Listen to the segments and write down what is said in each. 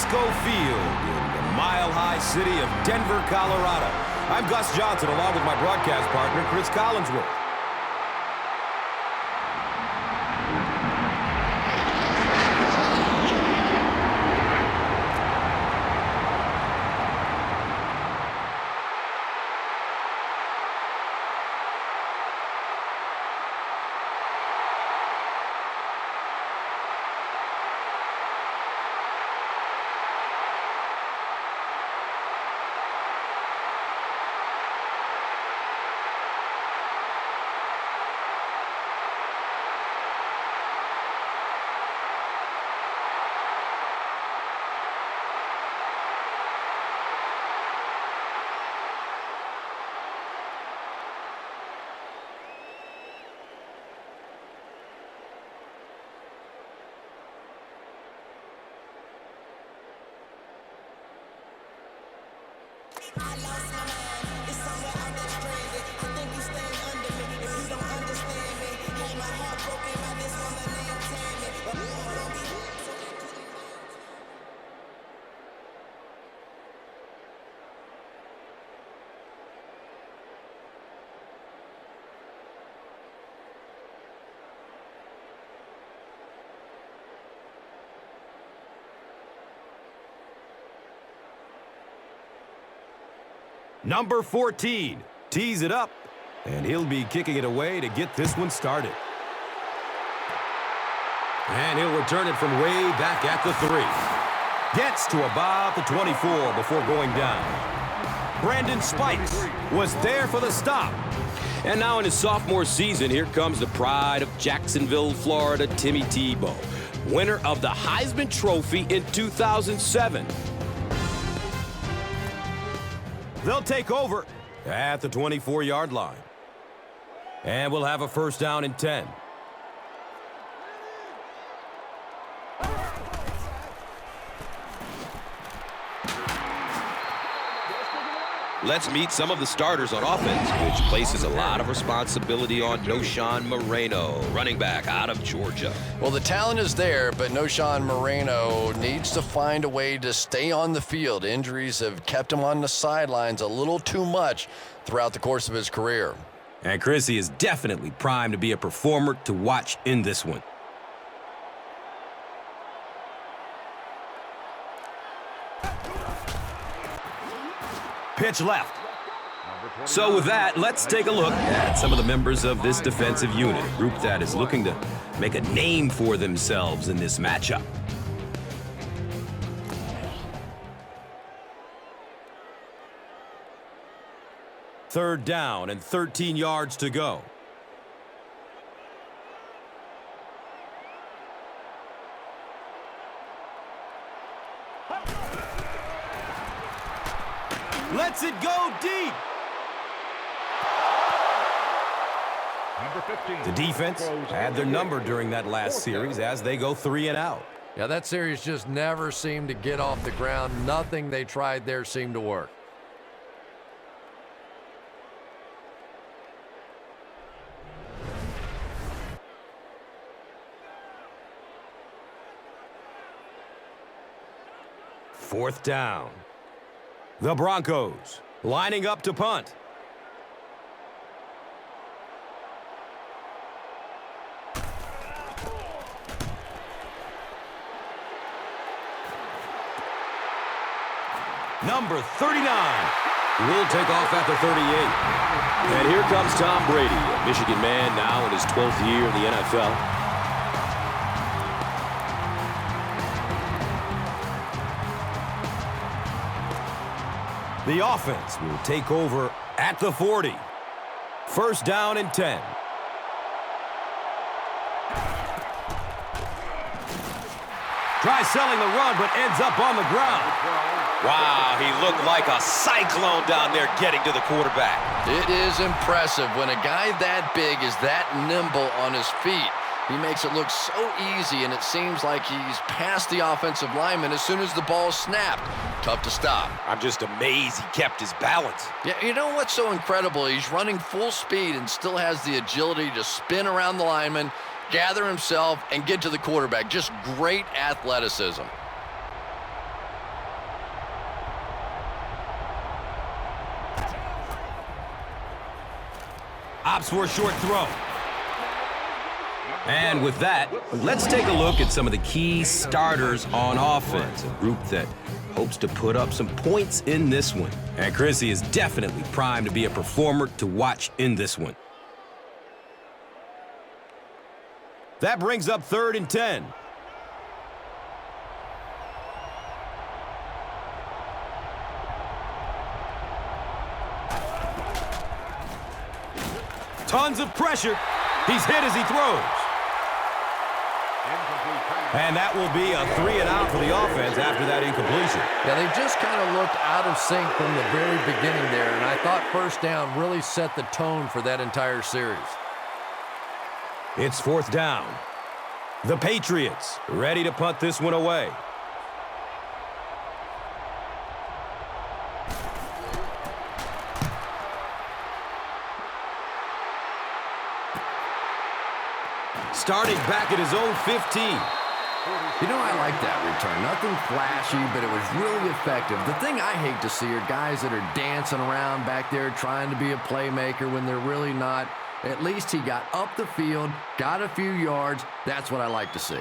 Cisco Field in the mile-high city of Denver, Colorado. I'm Gus Johnson, along with my broadcast partner, Chris Collinsworth. I lost my mind. It's somewhere out there stranded. I think you stand under me if you don't understand me. Had my heart broken by this woman named Tammy. But don't be so Number 14 tees it up, and he'll be kicking it away to get this one started. And he'll return it from way back at the 3. Gets to about the 24 before going down. Brandon Spikes was there for the stop. And now in his sophomore season, here comes the pride of Jacksonville, Florida, Timmy Tebow, winner of the Heisman Trophy in 2007. They'll take over at the 24-yard line. And we'll have a first down and 10. Let's meet some of the starters on offense, which places a lot of responsibility on Knowshon Moreno, running back out of Georgia. Well, the talent is there, but Knowshon Moreno needs to find a way to stay on the field. Injuries have kept him on the sidelines a little too much throughout the course of his career. And Chrissy is definitely primed to be a performer to watch in this one. Pitch left. So with that, let's take a look at some of the members of this defensive unit, a group that is looking to make a name for themselves in this matchup. Third down and 13 yards to go. Lets it go deep. The defense had their number during that last series as they go 3 and out. Yeah, that series just never seemed to get off the ground. Nothing they tried there seemed to work. Fourth down. The Broncos lining up to punt. Number 39 will take off at the 38. And here comes Tom Brady, a Michigan man now in his 12th year in the NFL. The offense will take over at the 40. First down and 10. Tries selling the run, but ends up on the ground. Wow, he looked like a cyclone down there getting to the quarterback. It is impressive when a guy that big is that nimble on his feet. He makes it look so easy, and it seems like he's past the offensive lineman as soon as the ball snapped. Tough to stop. I'm just amazed he kept his balance. Yeah, you know what's so incredible? He's running full speed and still has the agility to spin around the lineman, gather himself, and get to the quarterback. Just great athleticism. Stops for a short throw. And with that, let's take a look at some of the key starters on offense, a group that hopes to put up some points in this one. And Chrissy is definitely primed to be a performer to watch in this one. That brings up 3rd and 10. Tons of pressure. He's hit as he throws. And that will be a 3 and out for the offense after that incompletion. Yeah, they just kind of looked out of sync from the very beginning there, and I thought first down really set the tone for that entire series. It's 4th down. The Patriots ready to punt this one away. Starting back at his own 15. You know, I like that return. Nothing flashy, but it was really effective. The thing I hate to see are guys that are dancing around back there trying to be a playmaker when they're really not. At least he got up the field, got a few yards. That's what I like to see.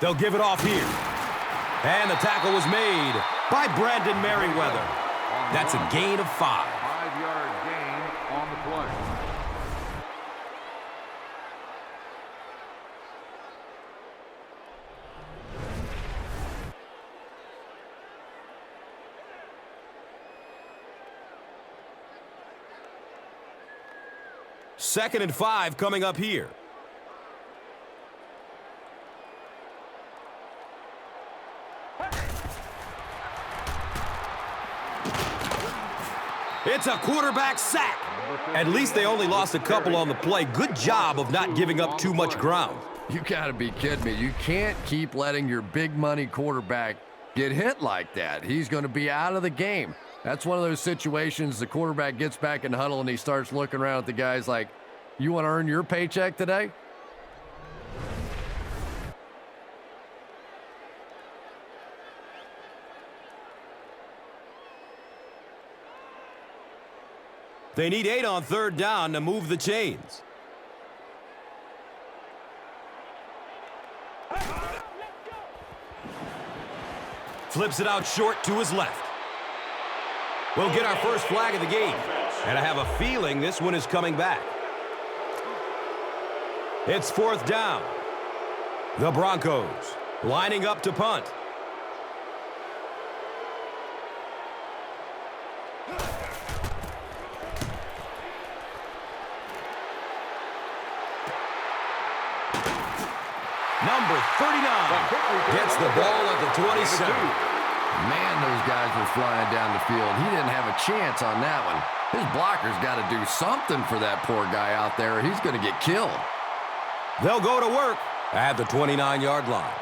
They'll give it off here. And the tackle was made by Brandon Merriweather. That's a gain of 5. 5-yard gain on the play. Second and 5 coming up here. It's a quarterback sack. At least they only lost a couple on the play. Good job of not giving up too much ground. You gotta be kidding me. You can't keep letting your big money quarterback get hit like that. He's gonna be out of the game. That's one of those situations the quarterback gets back in the huddle and he starts looking around at the guys like, you want to earn your paycheck today? They need 8 on 3rd down to move the chains. Flips it out short to his left. We'll get our first flag of the game. And I have a feeling this one is coming back. It's 4th down. The Broncos lining up to punt. Number 39 gets the ball at the 27. Man, those guys were flying down the field. He didn't have a chance on that one. His blocker's got to do something for that poor guy out there. He's going to get killed. They'll go to work at the 29-yard line.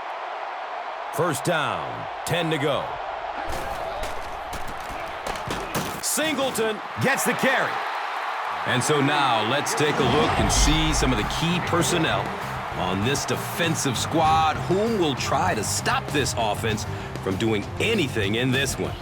First down, 10 to go. Singleton gets the carry. And so now let's take a look and see some of the key personnel on this defensive squad, whom will try to stop this offense from doing anything in this one.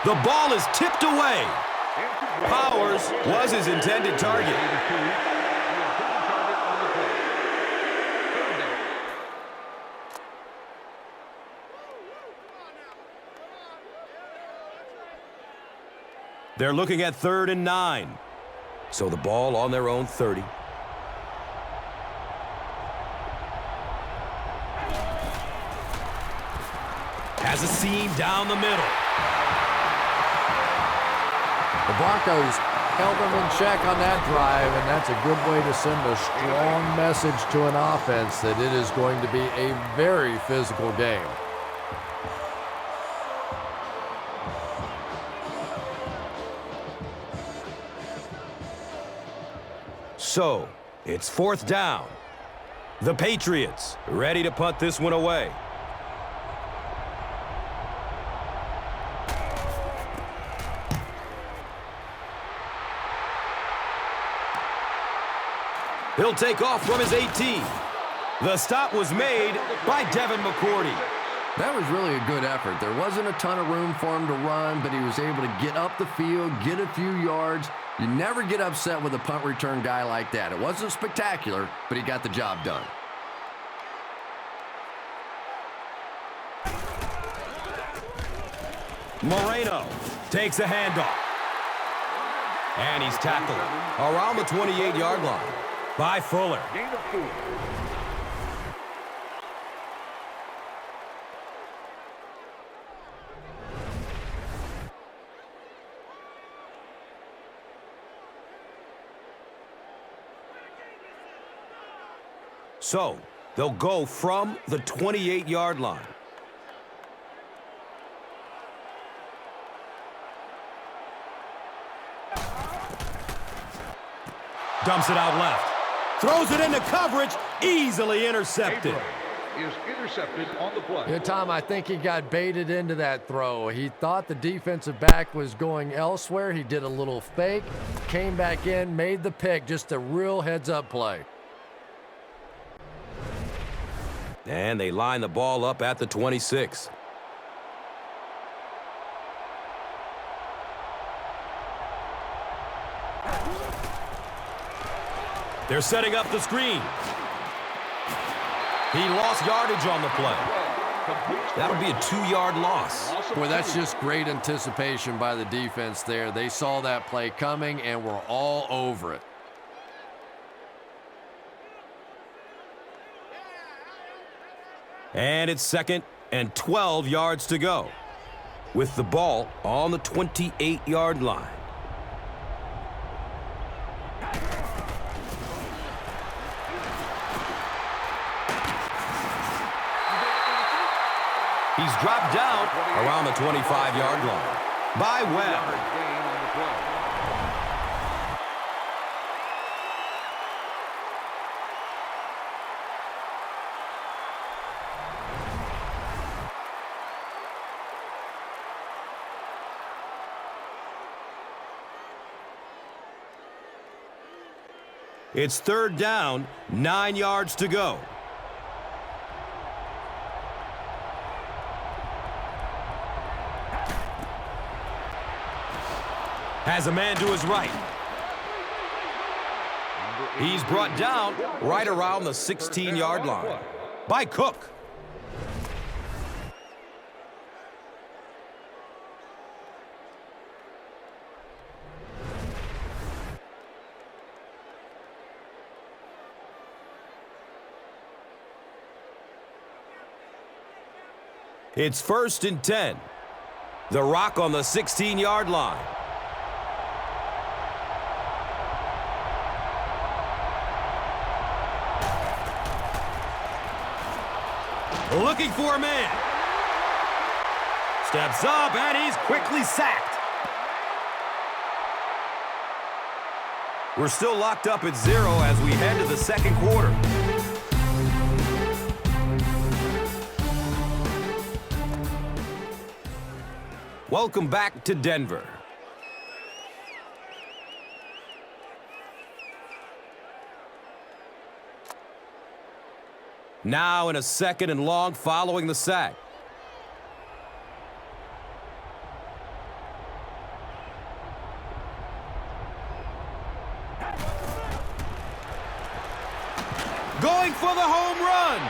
The ball is tipped away. Powers was his intended target. They're looking at 3rd and 9. So the ball on their own 30. Has a seam down the middle. The Broncos held them in check on that drive, and that's a good way to send a strong message to an offense that it is going to be a very physical game. So, it's 4th down. The Patriots ready to punt this one away. He'll take off from his 18. The stop was made by Devin McCourty. That was really a good effort. There wasn't a ton of room for him to run, but he was able to get up the field, get a few yards. You never get upset with a punt return guy like that. It wasn't spectacular, but he got the job done. Moreno takes a handoff. And he's tackled around the 28-yard line by Fuller. Gain of 4. So, they'll go from the 28-yard line. Dumps it out left. Throws it into coverage. Easily intercepted. Is intercepted on the play. Yeah, Tom, I think he got baited into that throw. He thought the defensive back was going elsewhere. He did a little fake, came back in, made the pick. Just a real heads-up play. And they line the ball up at the 26. They're setting up the screen. He lost yardage on the play. That'll be a 2-yard loss. Boy, that's just great anticipation by the defense there. They saw that play coming and were all over it. And it's 2nd and 12 yards to go, with the ball on the 28-yard line. He's dropped down around the 25-yard line by Webb. Gain on the play. It's 3rd down, 9 yards to go. Has a man to his right. He's brought down right around the 16-yard line by Cook. It's 1st and 10. The Rock on the 16-yard line. Looking for a man. Steps up, and he's quickly sacked. We're still locked up at 0 as we head to the 2nd quarter. Welcome back to Denver. Now in a 2nd and long following the sack. Going for the home run.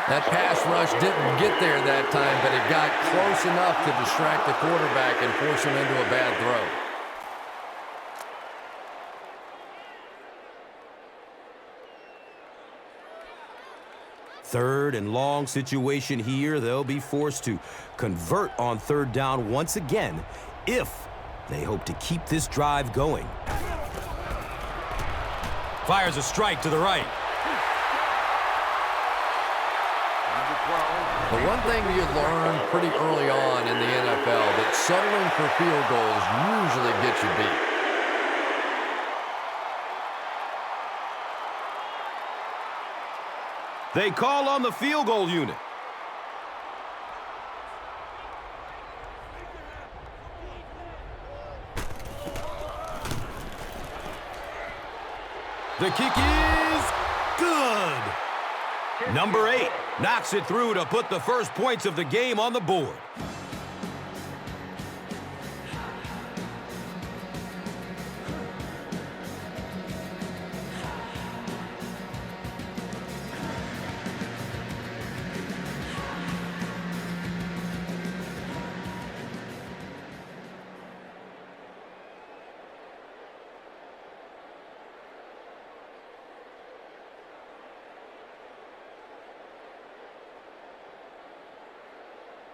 That pass rush didn't get there that time, but it got close enough to distract the quarterback and force him into a bad throw. Third and long situation here. They'll be forced to convert on 3rd down once again if they hope to keep this drive going. Fires a strike to the right. But one thing you learn pretty early on in the NFL, that settling for field goals usually gets you beat. They call on the field goal unit. The kick is good. Number 8 knocks it through to put the first points of the game on the board.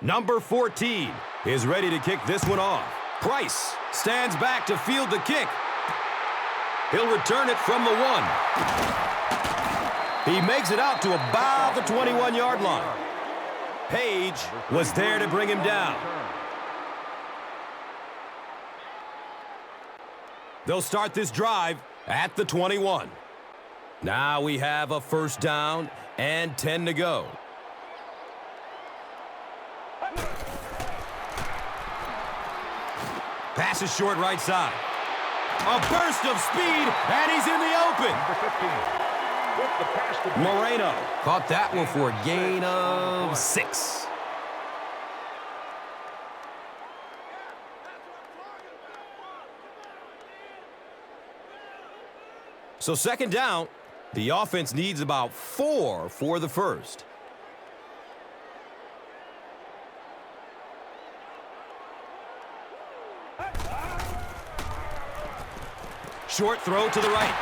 Number 14 is ready to kick this one off. Price stands back to field the kick. He'll return it from the 1. He makes it out to about the 21-yard line. Page was there to bring him down. They'll start this drive at the 21. Now we have a first down and 10 to go. Pass is short right side. A burst of speed, and he's in the open. Moreno caught that one for a gain of 6. So second down, the offense needs about 4 for the first. Short throw to the right.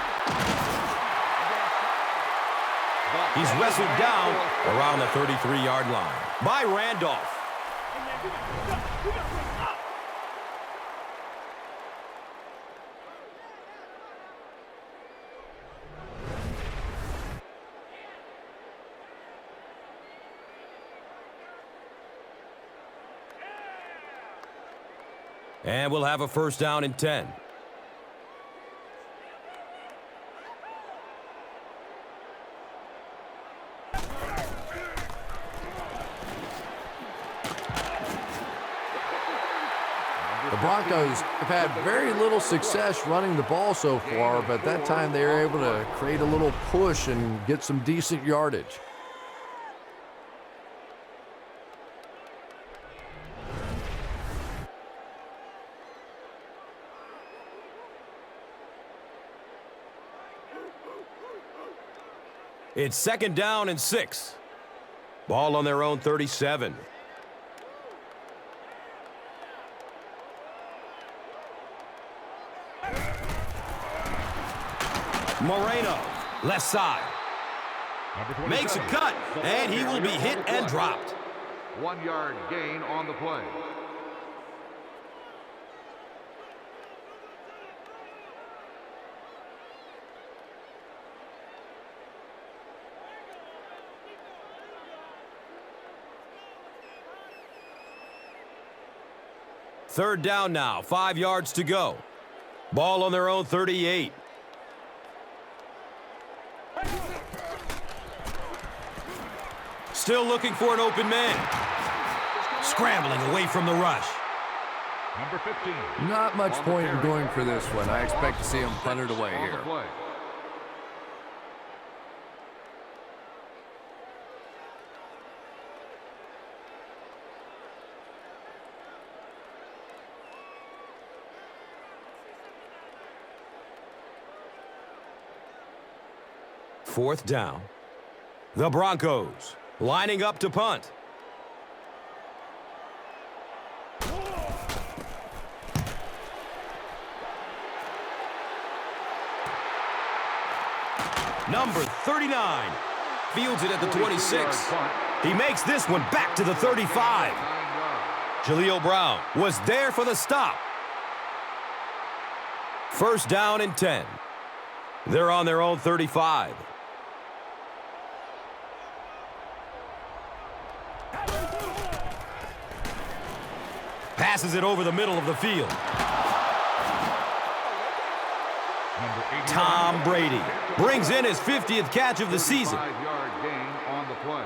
He's wrestled down around the 33-yard line by Randolph. And we'll have a first down and 10. The Broncos have had very little success running the ball so far, but that time they were able to create a little push and get some decent yardage. It's second down and 6. Ball on their own 37. Moreno, left side. Makes a cut, and he will be hit and dropped. 1-yard gain on the play. Third down now, 5 yards to go. Ball on their own 38. Still looking for an open man. Scrambling away from the rush. Number 15. Not much point in going for this one. I expect to see him punt it away here. Fourth down. The Broncos lining up to punt. Number 39 fields it at the 26. He makes this one back to the 35. Jaleel Brown was there for the stop. First down and 10. They're on their own 35. Passes it over the middle of the field. Tom Brady brings in his 50th catch of the season. 5-yard gain on the play.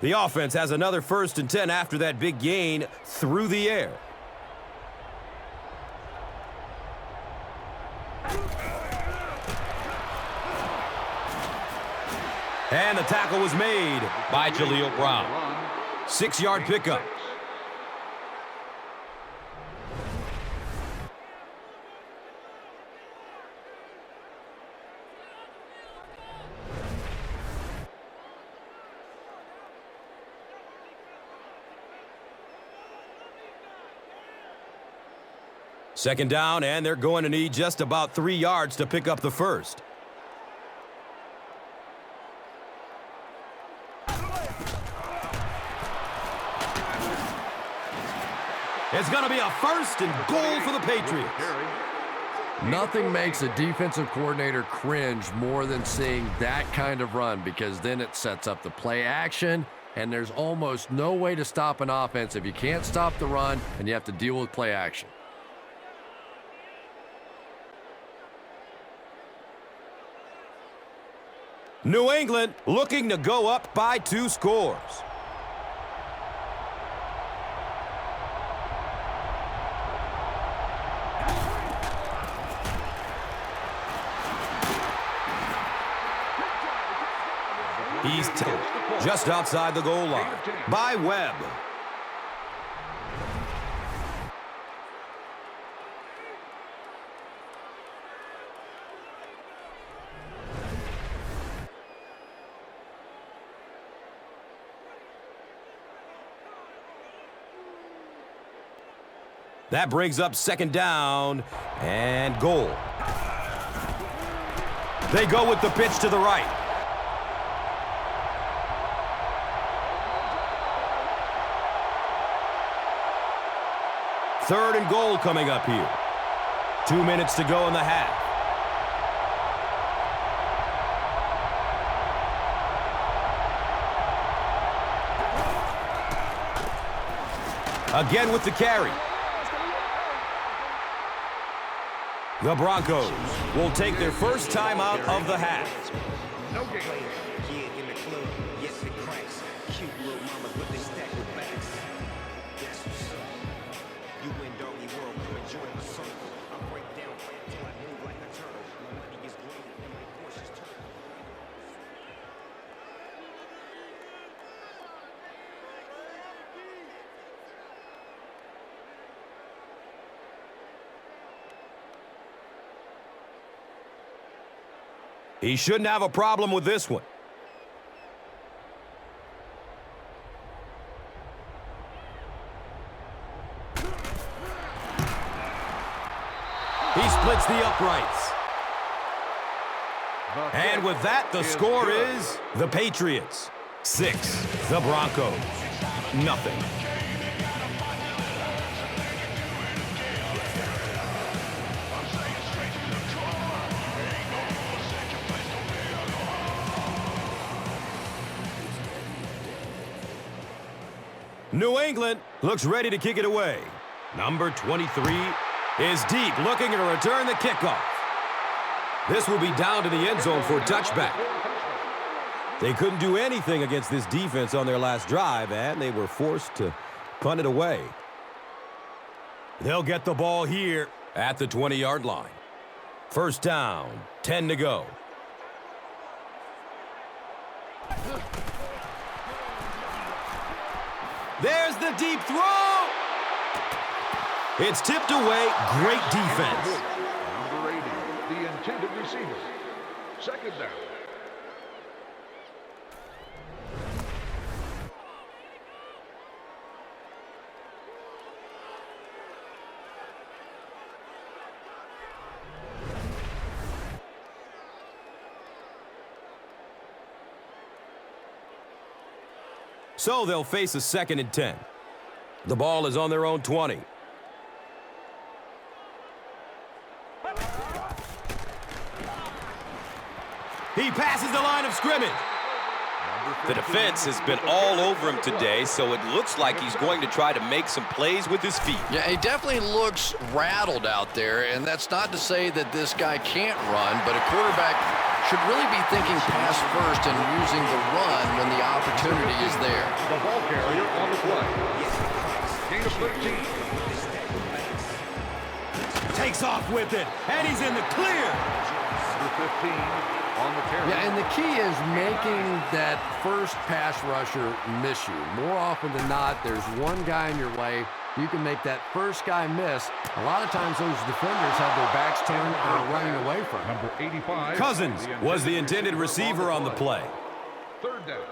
The offense has another 1st and 10 after that big gain through the air. And the tackle was made by Jaleel Brown. 6-yard pickup. Second down, and they're going to need just about 3 yards to pick up the first. It's going to be a 1st and goal for the Patriots. Nothing makes a defensive coordinator cringe more than seeing that kind of run, because then it sets up the play action, and there's almost no way to stop an offense if you can't stop the run and you have to deal with play action. New England looking to go up by 2 scores. He's just outside the goal line by Webb. That brings up 2nd down and goal. They go with the pitch to the right. Third and goal coming up here. 2 minutes to go in the half. Again with the carry. The Broncos will take their first time out of the half. Yeah, in the club, yes it cracks. Cute little mamas, but they stack with backs. That's what's up. You win doggy world, come and join my circle. I break down till I move like a turtle. My money is green and my Porsche's turtle. He shouldn't have a problem with this one. He splits the uprights. And with that, the score is the Patriots 6, the Broncos nothing. New England looks ready to kick it away. Number 23 is deep, looking to return the kickoff. This will be down to the end zone for a touchback. They couldn't do anything against this defense on their last drive, and they were forced to punt it away. They'll get the ball here at the 20-yard line. First down, 10 to go. There's the deep throw. It's tipped away. Great defense. Number 80, the intended receiver. Second down. So they'll face a 2nd and 10. The ball is on their own 20. He passes the line of scrimmage. The defense has been all over him today, so it looks like he's going to try to make some plays with his feet. Yeah, he definitely looks rattled out there, and that's not to say that this guy can't run, but a quarterback should really be thinking pass first and using the run when the opportunity nobody is there. The ball carrier on the play. Gain of 13. Takes off with it, and he's in the clear. Number 15 on the carry. Yeah, and the key is making that first pass rusher miss you. More often than not, there's one guy in your way. You can make that first guy miss. A lot of times those defenders have their backs turned and are running away from him. Number 85. Cousins was the intended receiver on the play. Third down.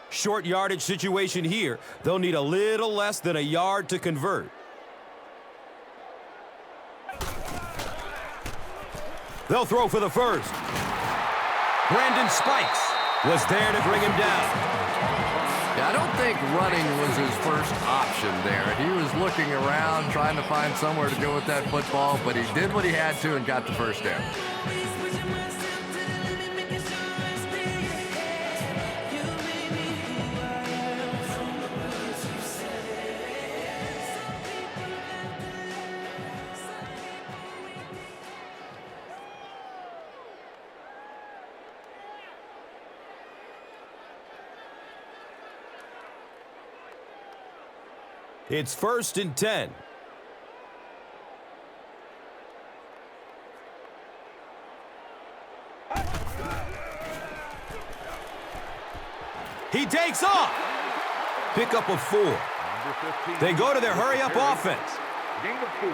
Short yardage situation here. They'll need a little less than a yard to convert. They'll throw for the first. Brandon Spikes was there to bring him down. Yeah, I don't think running was his first option there. He was looking around, trying to find somewhere to go with that football, but he did what he had to and got the first down. It's 1st and 10. He takes off. Pick up of 4. They go to their hurry-up offense. Gain of 4.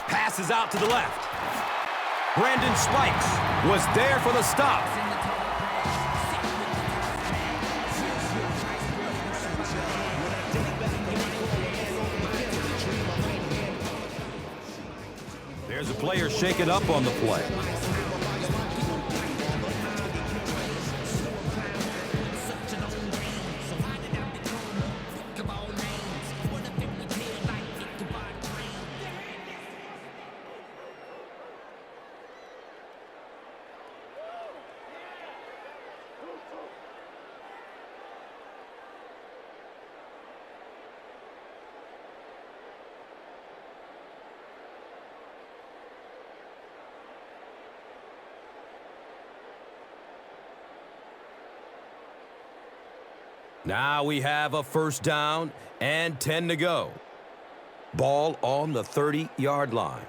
Passes out to the left. Brandon Spikes was there for the stop. There's a player shaken up on the play. Now we have a first down and 10 to go. Ball on the 30-yard line.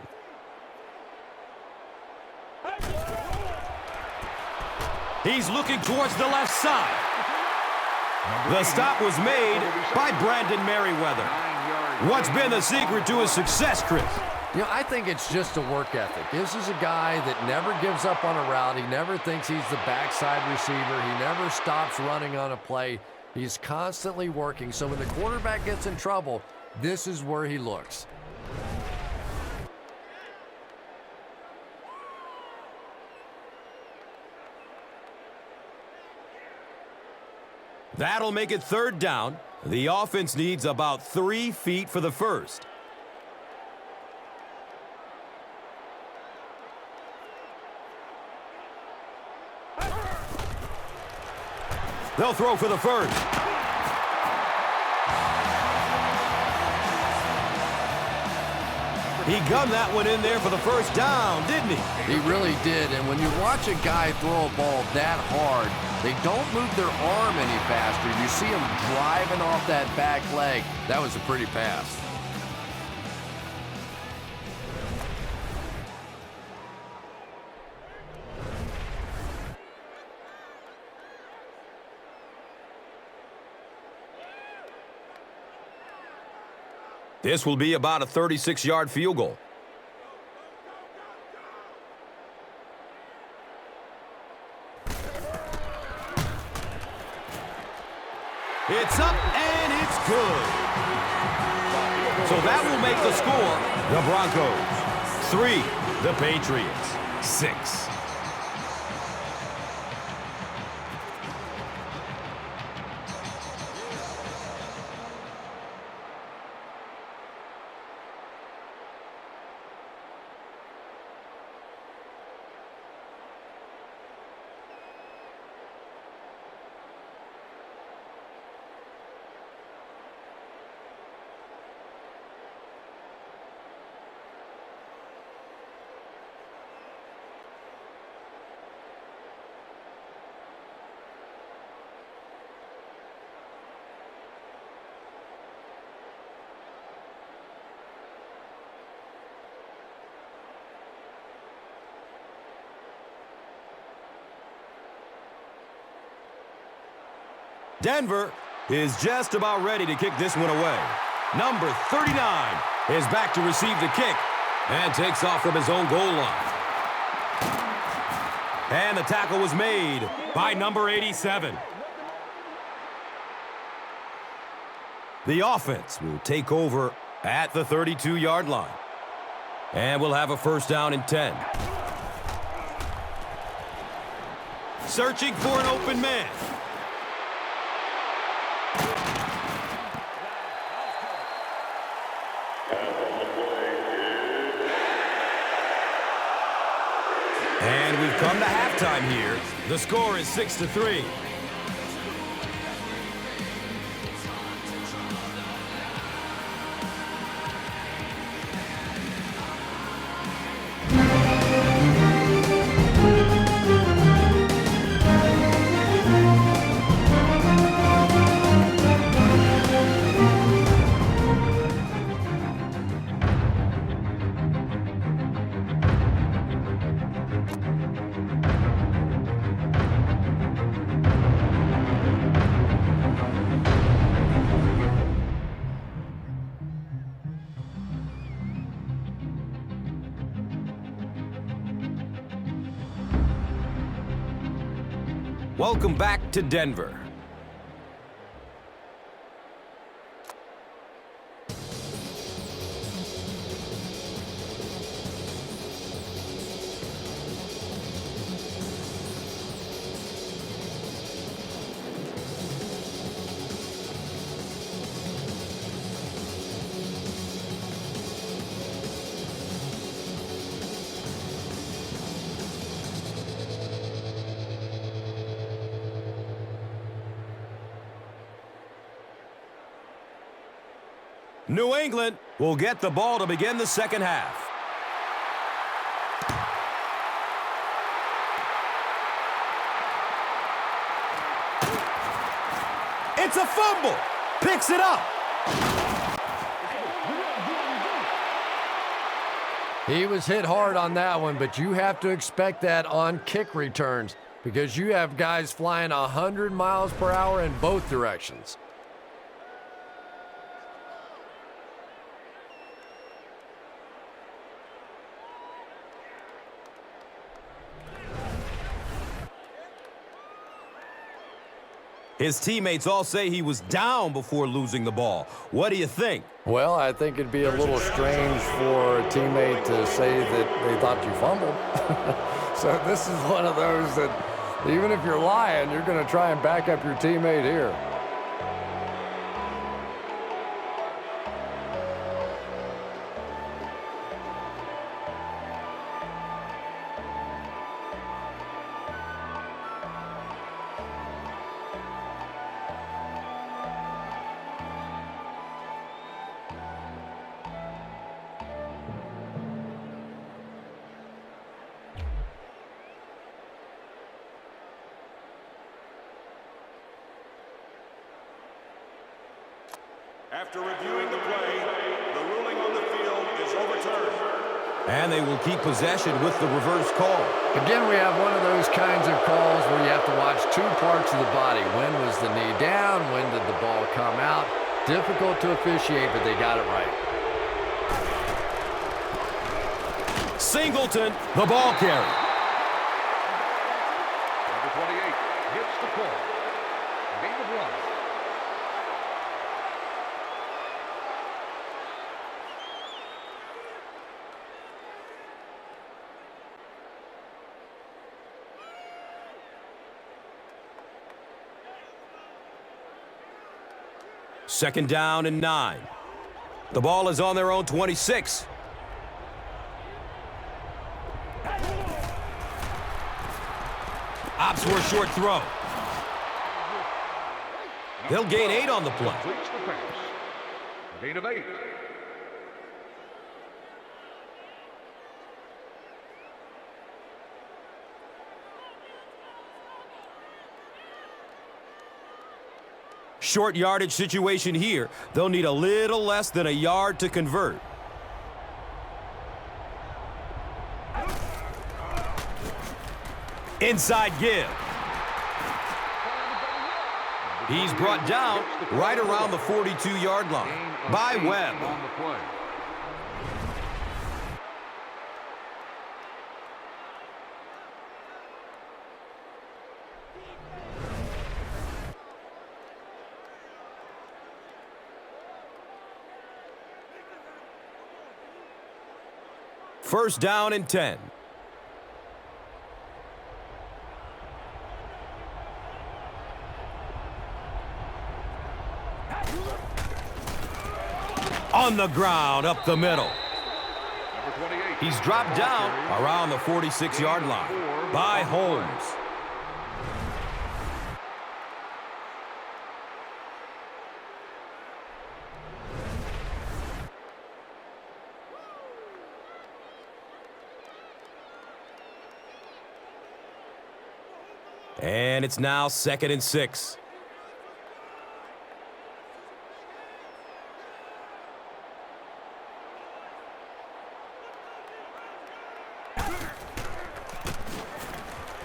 He's looking towards the left side. The stop was made by Brandon Merriweather. What's been the secret to his success, Chris? You know, I think it's just a work ethic. This is a guy that never gives up on a route. He never thinks he's the backside receiver. He never stops running on a play. He's constantly working. So when the quarterback gets in trouble, this is where he looks. That'll make it 3rd down. The offense needs about 3 feet for the first. They'll throw for the first. He gunned that one in there for the first down, didn't he? He really did, and when you watch a guy throw a ball that hard, they don't move their arm any faster. You see him driving off that back leg. That was a pretty pass. This will be about a 36-yard field goal. It's up and it's good. So that will make the score the Broncos 3, the Patriots 6. Denver is just about ready to kick this one away. Number 39 is back to receive the kick and takes off from his own goal line. And the tackle was made by number 87. The offense will take over at the 32-yard line. And we'll have a first down and 10. Searching for an open man. And we've come to halftime here. The score is 6-3. Welcome back to Denver. New England will get the ball to begin the second half. It's a fumble. Picks it up. He was hit hard on that one, but you have to expect that on kick returns because you have guys flying 100 miles per hour in both directions. His teammates all say he was down before losing the ball. What do you think? Well, I think it'd be a little strange for a teammate to say that they thought you fumbled. So this is one of those that even if you're lying, you're going to try and back up your teammate here. After reviewing the play, the ruling on the field is overturned. And they will keep possession with the reverse call. Again, we have one of those kinds of calls where you have to watch two parts of the body. When was the knee down? When did the ball come out? Difficult to officiate, but they got it right. Singleton, the ball carrier. Number 28 hits the call. Gain of 1. Second down and 9. The ball is on their own 26. Opts for a short throw. They'll gain 8 on the play. Completes the pass. Gain of 8. Short yardage situation here. They'll need a little less than a yard to convert. Inside give. He's brought down right around the 42-yard line by Webb. On the play. First down and 10. On the ground, up the middle. Number 28. He's dropped down around the 46-yard line by Holmes. And it's now 2nd and 6.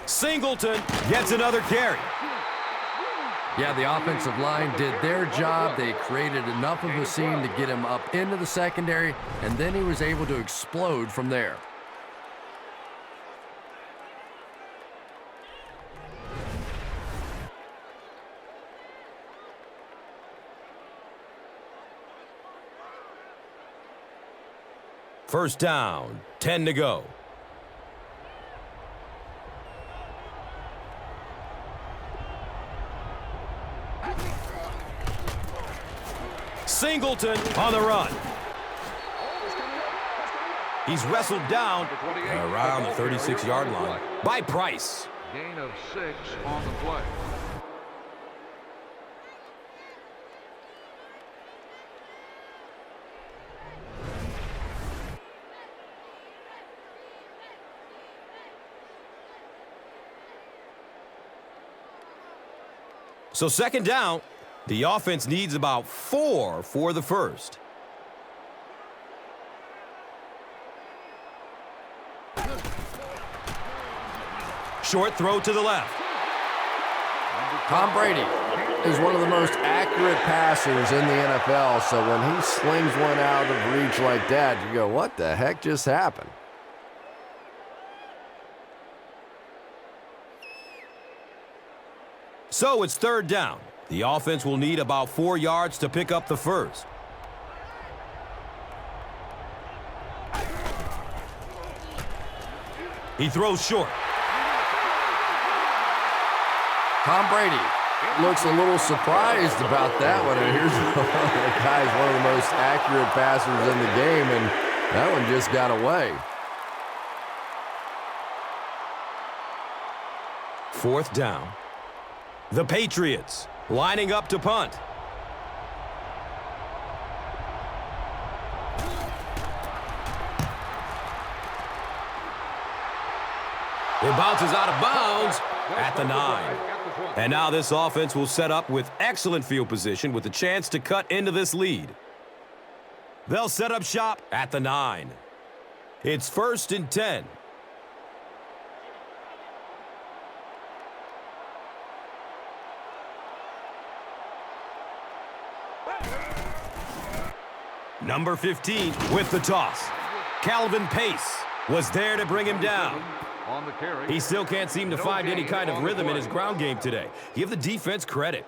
Singleton gets another carry. Yeah, the offensive line did their job. They created enough of a seam to get him up into the secondary, and then he was able to explode from there. First down, 10 to go. Singleton on the run. He's wrestled down around the 36-yard line by Price. Gain of 6 on the play. So second down, the offense needs about 4 for the first. Short throw to the left. Tom Brady is one of the most accurate passers in the NFL, so when he slings one out of reach like that, you go, what the heck just happened? So it's third down. The offense will need about 4 yards to pick up the first. He throws short. Tom Brady looks a little surprised about that one, and here's one of the guys, one of the most accurate passers in the game, and that one just got away. Fourth down. The Patriots lining up to punt. It bounces out of bounds at the 9. And now this offense will set up with excellent field position with a chance to cut into this lead. They'll set up shop at the 9. It's 1st and 10. Number 15 with the toss. Calvin Pace was there to bring him down. On the carry. He still can't seem to find any kind of rhythm in his ground game today. Give the defense credit.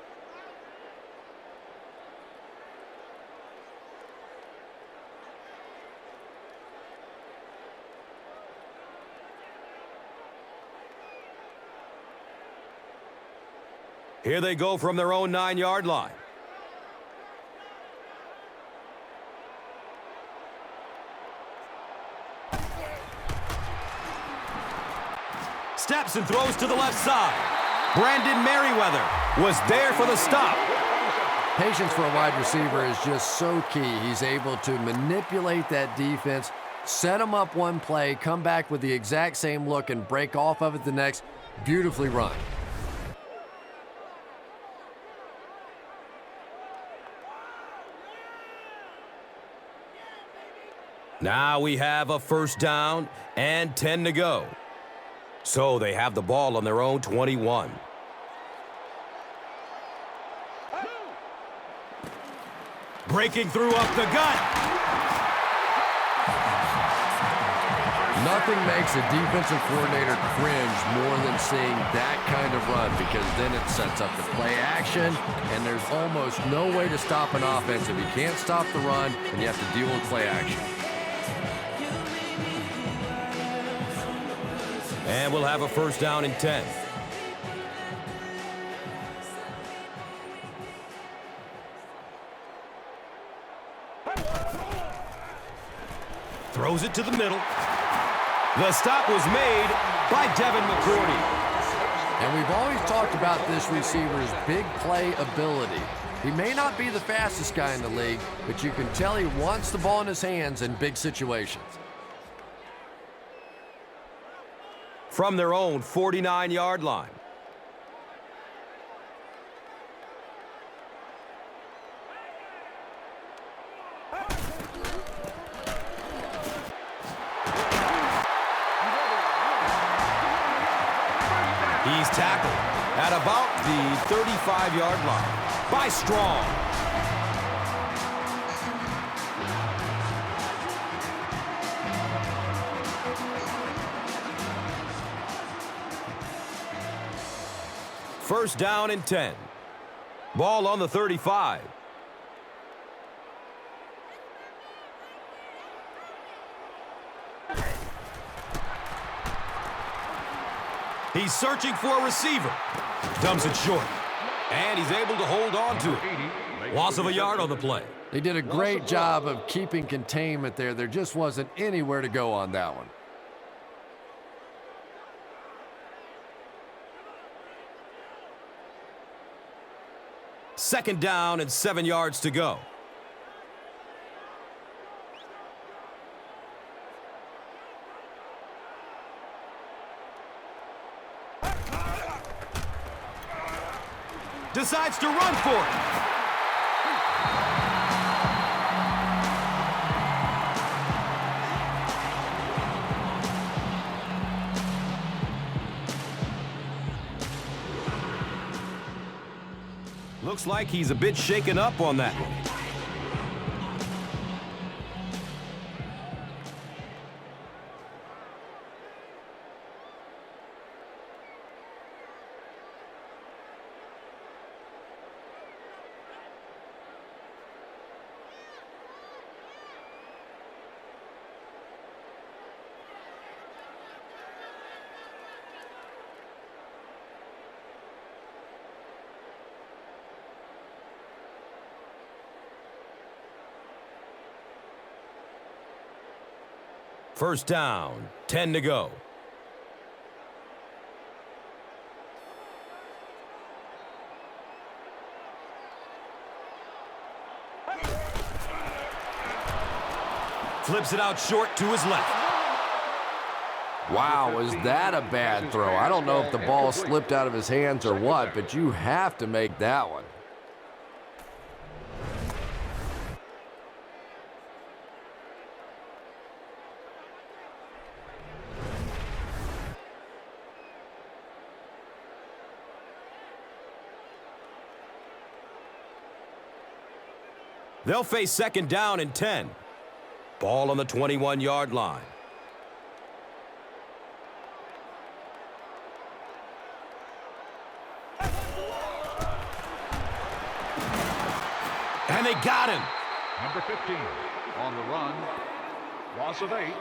Here they go from their own 9-yard line. Steps and throws to the left side. Brandon Merriweather was there for the stop. Patience for a wide receiver is just so key. He's able to manipulate that defense, set them up one play, come back with the exact same look, and break off of it the next. Beautifully run. Now we have a first down and 10 to go. So they have the ball on their own 21. Breaking through up the gut. Nothing makes a defensive coordinator cringe more than seeing that kind of run, because then it sets up the play action, and there's almost no way to stop an offense if you can't stop the run and you have to deal with play action. And we'll have a first down and 10. Throws it to the middle. The stop was made by Devin McCourty. And we've always talked about this receiver's big play ability. He may not be the fastest guy in the league, but you can tell he wants the ball in his hands in big situations. From their own 49-yard line. He's tackled at about the 35-yard line by Strong. First down and 10. Ball on the 35. He's searching for a receiver. Dumps it short. And he's able to hold on to it. Loss of a yard on the play. They did a great job of keeping containment there. There just wasn't anywhere to go on that one. Second down and 7 yards to go. Decides to run for it. Looks like he's a bit shaken up on that one. First down, 10 to go. Flips it out short to his left. Wow, was that a bad throw? I don't know if the ball slipped out of his hands or what, but you have to make that one. They'll face second down and 10. Ball on the 21-yard line. And they got him. Number 15 on the run. Loss of 8.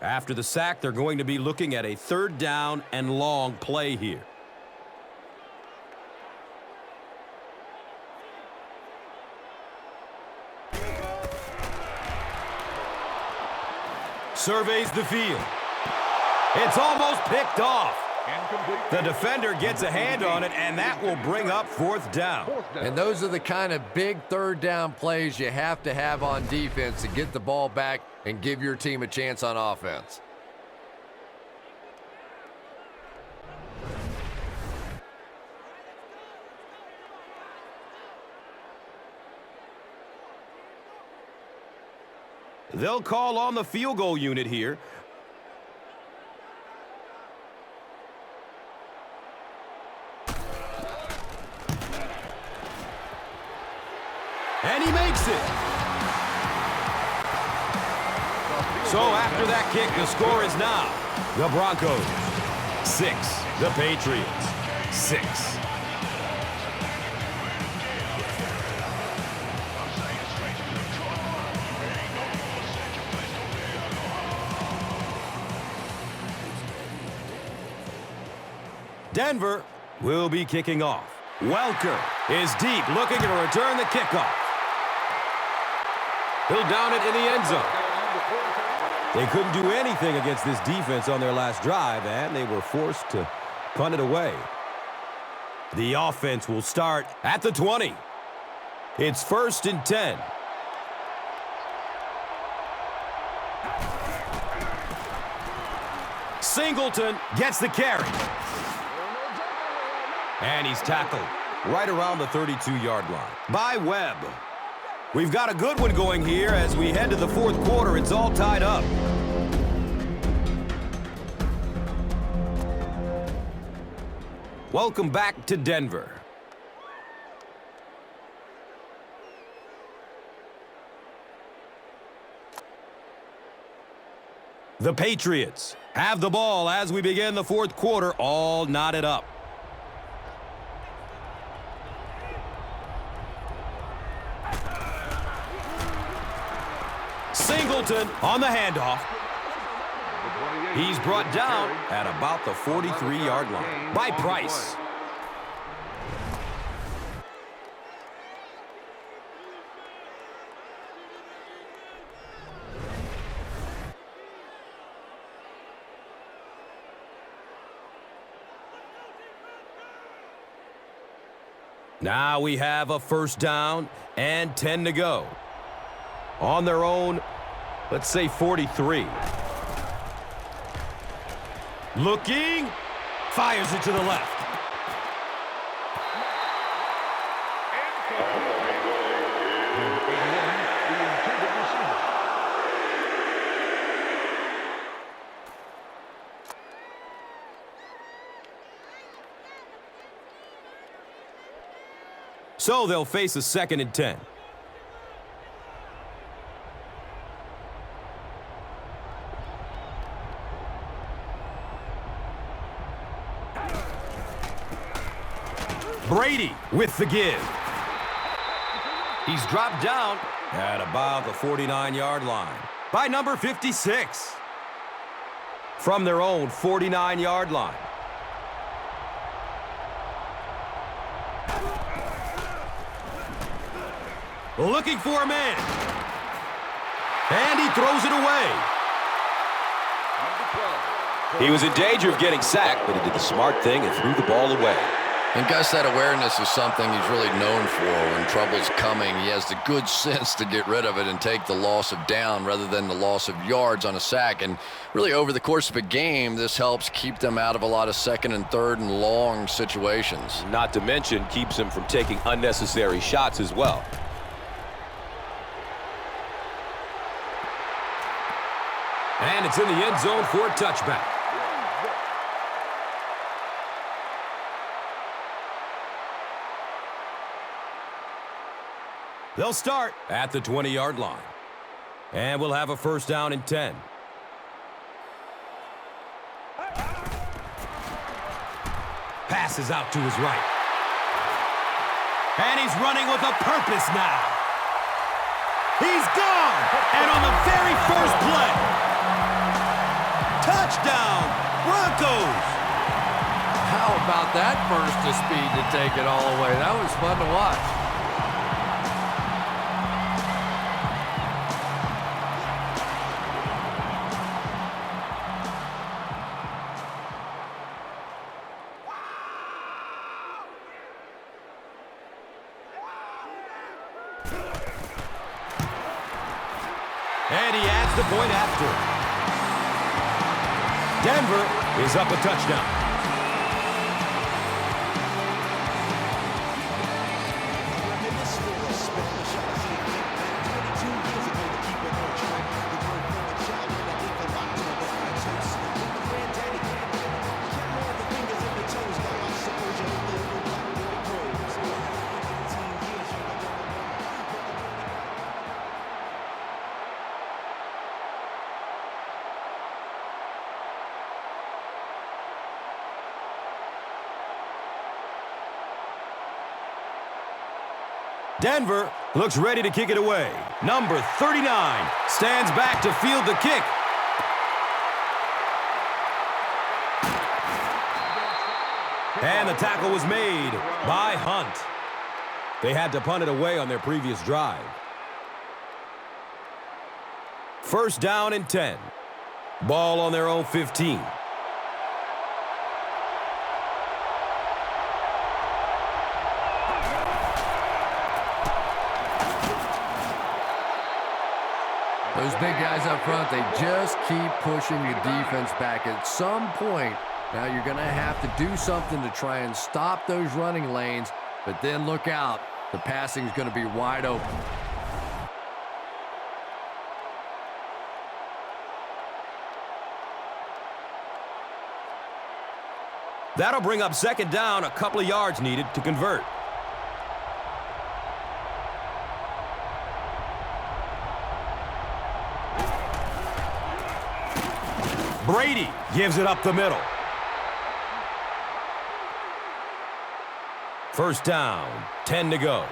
After the sack, they're going to be looking at a third down and long play here. Surveys the field. It's almost picked off. The defender gets a hand on it, and that will bring up fourth down. And those are the kind of big third down plays you have to have on defense to get the ball back and give your team a chance on offense. They'll call on the field goal unit here. And he makes it. So after that kick, the score is now the Broncos 6, the Patriots 6. Denver will be kicking off. Welker is deep, looking to return the kickoff. He'll down it in the end zone. They couldn't do anything against this defense on their last drive, and they were forced to punt it away. The offense will start at the 20. It's 1st and 10. Singleton gets the carry. And he's tackled right around the 32-yard line by Webb. We've got a good one going here as we head to the 4th quarter. It's all tied up. Welcome back to Denver. The Patriots have the ball as we begin the 4th quarter, all knotted up. Singleton on the handoff. He's brought down at about the 43-yard line by Price. Now we have a 1st down and 10 to go. On their own, let's say 43. Looking, fires it to the left. So they'll face a 2nd and 10. Brady with the give. He's dropped down at about the 49-yard line by number 56. From their own 49-yard line. Looking for a man. And he throws it away. He was in danger of getting sacked, but he did the smart thing and threw the ball away. And Gus, that awareness is something he's really known for. When trouble's coming, he has the good sense to get rid of it and take the loss of down rather than the loss of yards on a sack. And really, over the course of a game, this helps keep them out of a lot of 2nd and 3rd and long situations. Not to mention, keeps him from taking unnecessary shots as well. And it's in the end zone for a touchback. They'll start at the 20-yard line. And we'll have a 1st down and 10. Passes out to his right. And he's running with a purpose now. He's gone! And on the very first play, touchdown, Broncos! How about that burst of speed to take it all away? That was fun to watch. And he adds the point after. Denver is up a touchdown. Denver looks ready to kick it away. Number 39 stands back to field the kick. And the tackle was made by Hunt. They had to punt it away on their previous drive. First down and 10. Ball on their own 15. Those big guys up front, they just keep pushing the defense back. At some point, now you're going to have to do something to try and stop those running lanes, but then look out. The passing is going to be wide open. That'll bring up second down, a couple of yards needed to convert. Brady gives it up the middle. First down, 10 to go.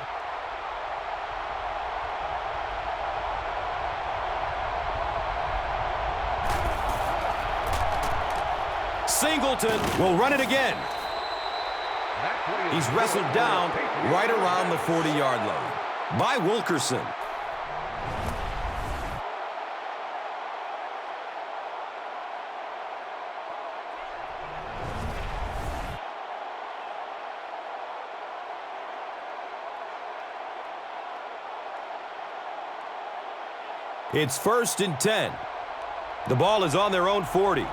Singleton will run it again. He's wrestled down right around the 40-yard line by Wilkerson. It's first and 10. The ball is on their own 40.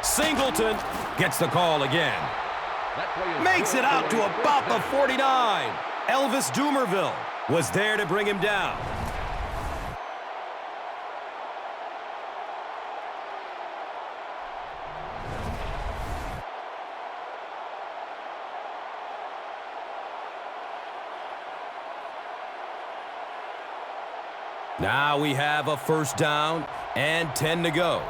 Singleton gets the call again. Makes it out to about the 49. Elvis Dumerville was there to bring him down. Now we have a first down and 10 to go.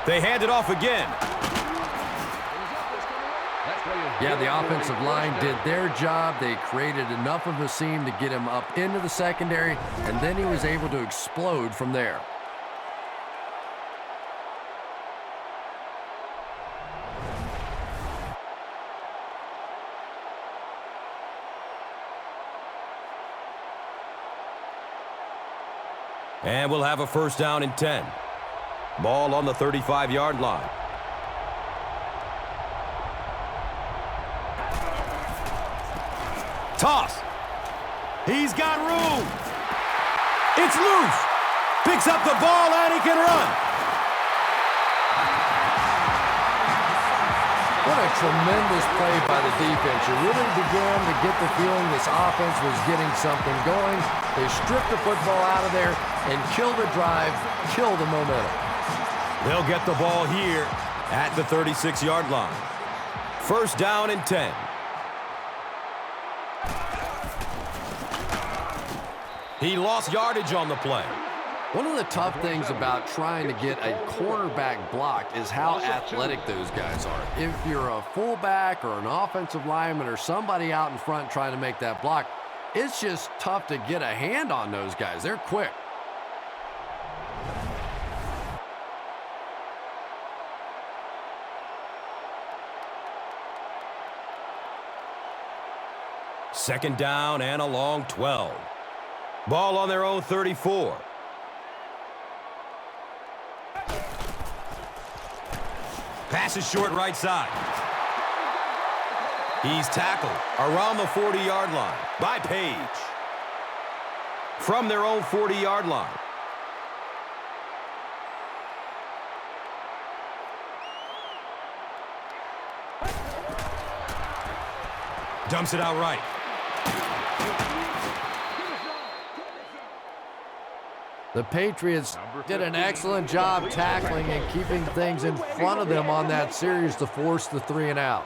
They hand it off again. Yeah, the offensive line did their job. They created enough of a seam to get him up into the secondary, and then he was able to explode from there. And we'll have a first down and 10. Ball on the 35-yard line. Toss. He's got room. It's loose. Picks up the ball and he can run. What a tremendous play by the defense. You really began to get the feeling this offense was getting something going. They stripped the football out of there and kill the drive, kill the momentum. They'll get the ball here at the 36-yard line. First down and 10. He lost yardage on the play. One of the tough things about trying to get a cornerback blocked is how athletic those guys are. If you're a fullback or an offensive lineman or somebody out in front trying to make that block, it's just tough to get a hand on those guys. They're quick. Second down and a long 12. Ball on their own 34. Pass is short right side. He's tackled around the 40-yard line by Page. From their own 40-yard line. Dumps it out right. The Patriots did an excellent job tackling and keeping things in front of them on that series to force the 3-and-out.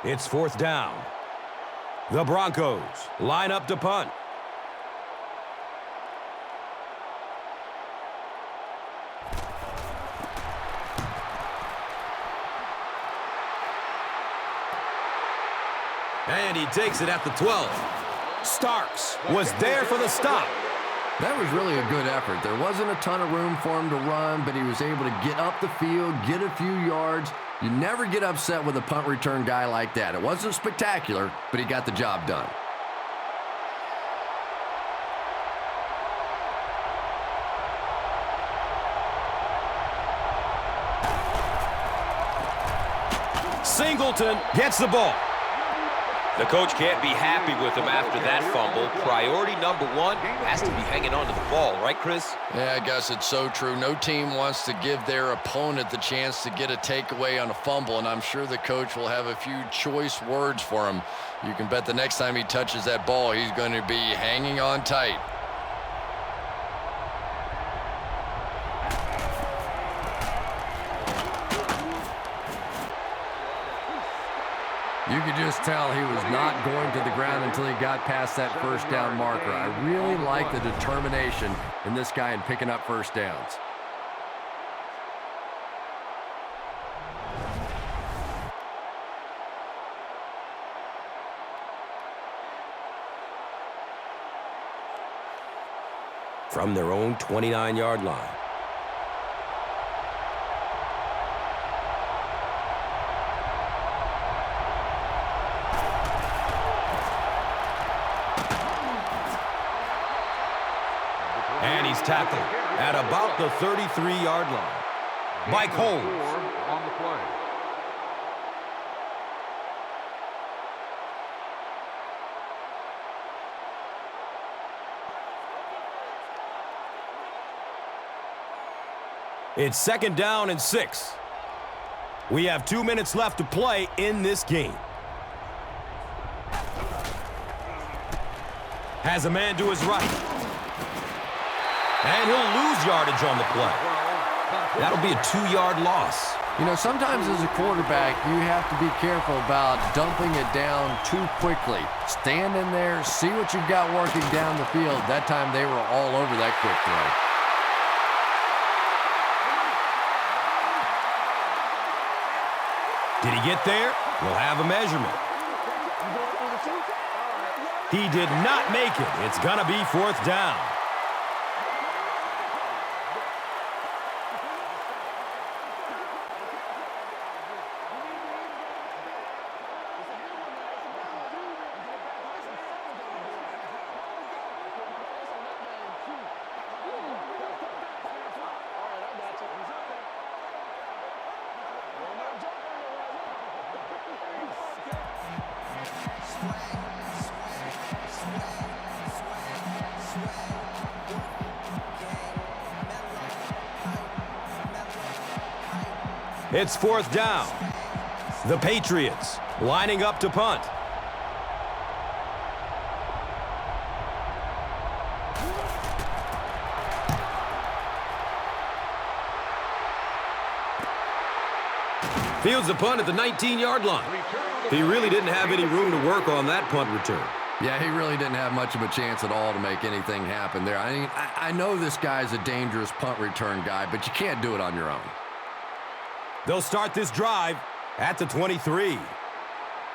It's 4th down. The Broncos line up to punt. And he takes it at the 12. Starks was there for the stop. That was really a good effort. There wasn't a ton of room for him to run, but he was able to get up the field, get a few yards. You never get upset with a punt return guy like that. It wasn't spectacular, but he got the job done. Singleton gets the ball. The coach can't be happy with him after that fumble. Priority number one has to be hanging on to the ball, right, Chris? Yeah, I guess it's so true. No team wants to give their opponent the chance to get a takeaway on a fumble, and I'm sure the coach will have a few choice words for him. You can bet the next time he touches that ball, he's going to be hanging on tight. You could just tell he was not going to the ground until he got past that first down marker. I really like the determination in this guy in picking up first downs. From their own 29-yard line. And he's tackled at about the 33-yard line. Mike Holmes. On the play. It's 2nd down and 6. We have 2 minutes left to play in this game. Has a man to his right. And he'll lose yardage on the play. That'll be a 2-yard loss. You know, sometimes as a quarterback, you have to be careful about dumping it down too quickly. Stand in there, see what you've got working down the field. That time they were all over that quick throw. Did he get there? We'll have a measurement. He did not make it. It's going to be 4th down. It's 4th down. The Patriots lining up to punt. Fields the punt at the 19-yard line. He really didn't have any room to work on that punt return. Yeah, he really didn't have much of a chance at all to make anything happen there. I mean, I know this guy's a dangerous punt return guy, but you can't do it on your own. They'll start this drive at the 23.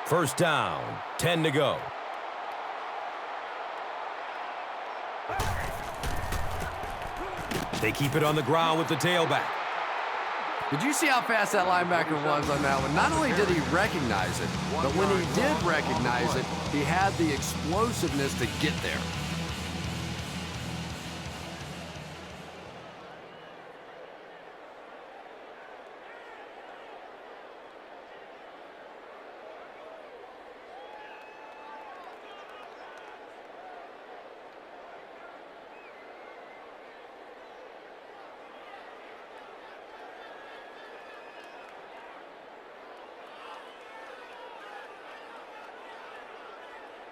1st down, 10 to go. They keep it on the ground with the tailback. Did you see how fast that linebacker was on that one? Not only did he recognize it, but when he did recognize it, he had the explosiveness to get there.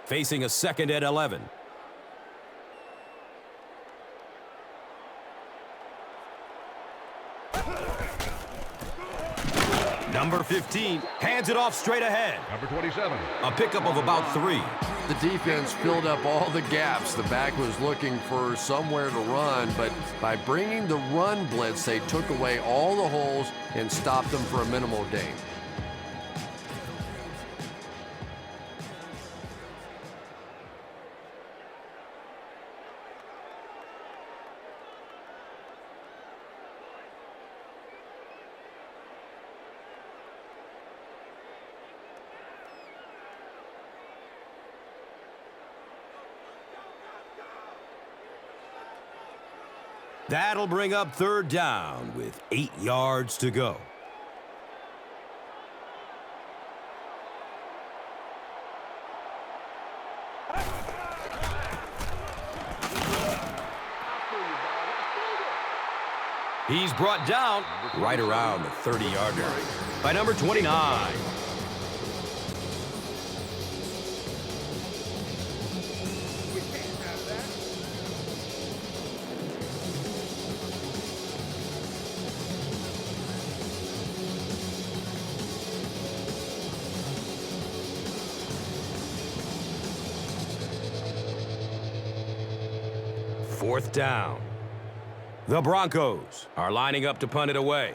Facing a 2nd and 11. Number 15 hands it off straight ahead. Number 27. A pickup of about 3. The defense filled up all the gaps. The back was looking for somewhere to run, but by bringing the run blitz, they took away all the holes and stopped them for a minimal gain. That'll bring up 3rd down with 8 yards to go. He's brought down right around the 30-yard line by number 29. Fourth down. The Broncos are lining up to punt it away.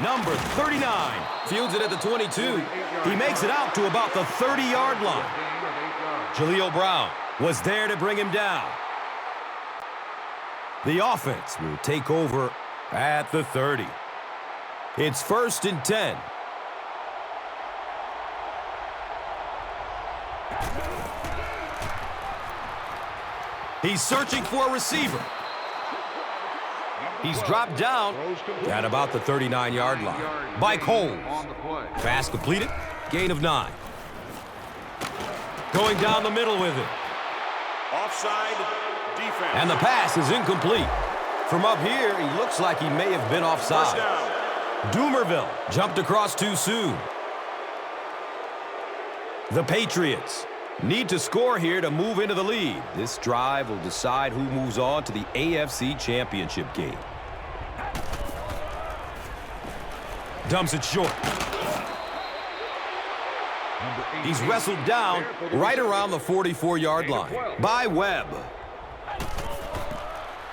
Number 39 fields it at the 22. He makes it out to about the 30-yard line. Jaleel Brown was there to bring him down. The offense will take over at the 30. It's 1st and 10. He's searching for a receiver. He's dropped down at about the 39-yard line. Mike Holmes. Pass completed. Gain of 9. Going down the middle with it. Offside defense. And the pass is incomplete. From up here, he looks like he may have been offside. First down. Doomerville jumped across too soon. The Patriots need to score here to move into the lead. This drive will decide who moves on to the AFC Championship game. Dumps it short. He's wrestled down right around the 44-yard line by Webb.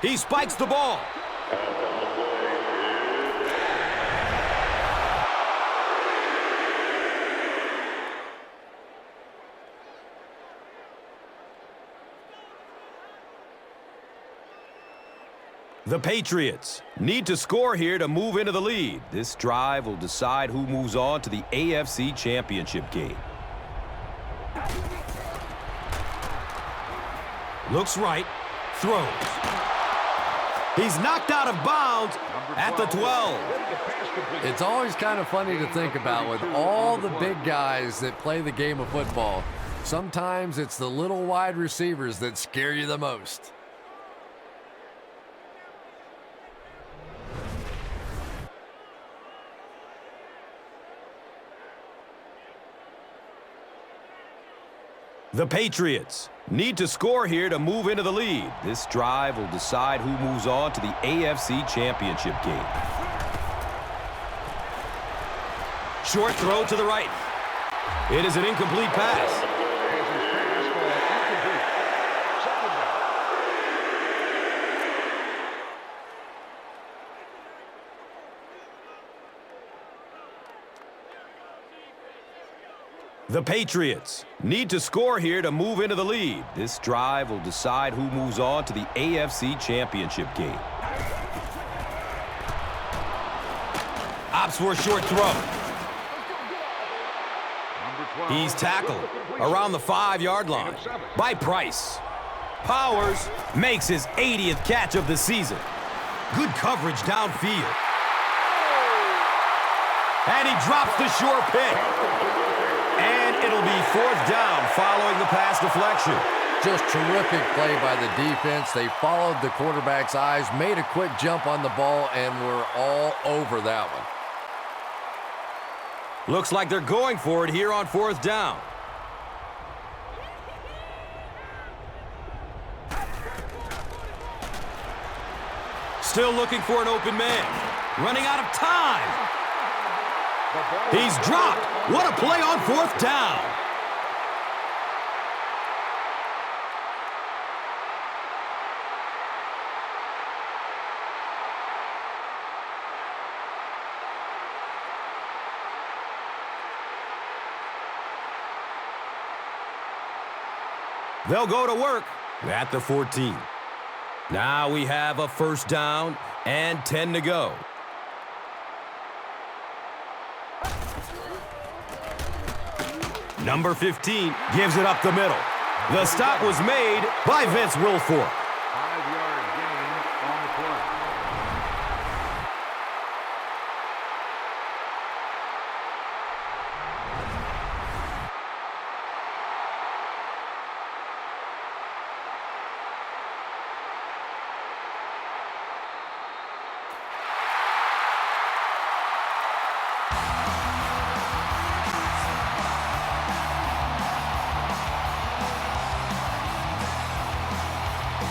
He spikes the ball. The Patriots need to score here to move into the lead. This drive will decide who moves on to the AFC Championship game. Looks right. Throws. He's knocked out of bounds at the 12. It's always kind of funny to think about with all the big guys that play the game of football. Sometimes it's the little wide receivers that scare you the most. The Patriots need to score here to move into the lead. This drive will decide who moves on to the AFC Championship game. Short throw to the right. It is an incomplete pass. The Patriots need to score here to move into the lead. This drive will decide who moves on to the AFC Championship game. Opts for a short throw. He's tackled around the 5-yard line by Price. Powers makes his 80th catch of the season. Good coverage downfield. And he drops the short pick. And it'll be 4th down following the pass deflection. Just terrific play by the defense. They followed the quarterback's eyes, made a quick jump on the ball, and were all over that one. Looks like they're going for it here on 4th down. Still looking for an open man. Running out of time. He's dropped. What a play on 4th down. They'll go to work at the 14. Now we have a 1st down and 10 to go. Number 15 gives it up the middle. The stop was made by Vince Wilfork. 5-yard gain on the play.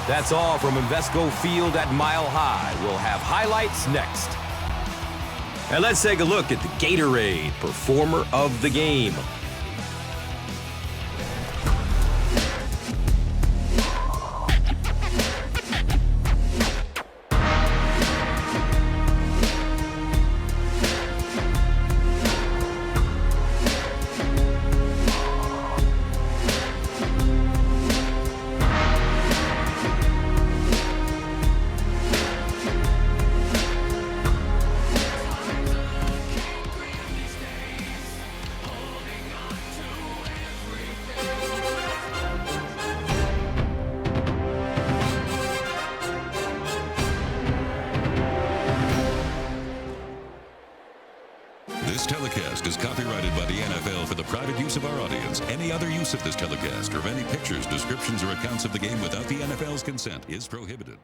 That's all from Invesco Field at Mile High. We'll have highlights next. And let's take a look at the Gatorade Performer of the Game. This telecast is copyrighted by the NFL for the private use of our audience. Any other use of this telecast or of any pictures, descriptions, or accounts of the game without the NFL's consent is prohibited.